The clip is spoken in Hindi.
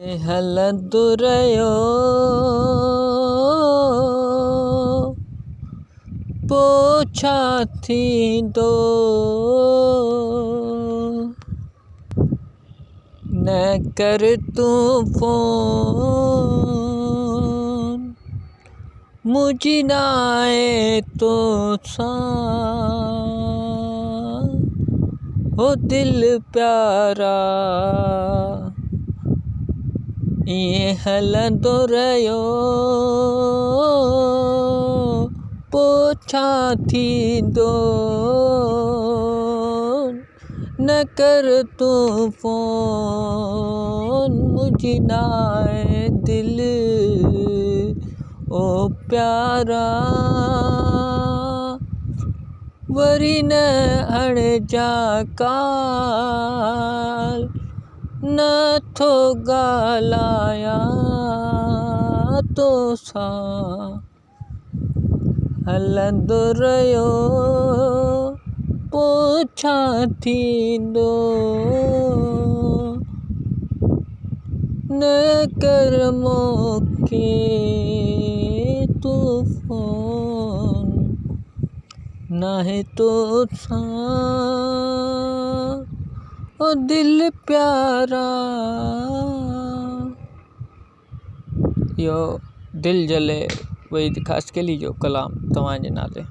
halando rahyo पोछा thindo न कर तू फोन मुझी नाए तो सा हो दिल प्यारा ये हलंदो रहयो पोछा थिndo न कर तू फोन मुझी नाए दिल ओ प्यारा वरी न अण जा काल न थो ॻाल्हाया तो सां हलंदो रहयो पोछा थिndo न कर मूंखे तू फोन नाहे तो सां ओ दिल प्यारा। यो दिल जले वही ख़ासि केली जो कलाम तव्हांजे नाले।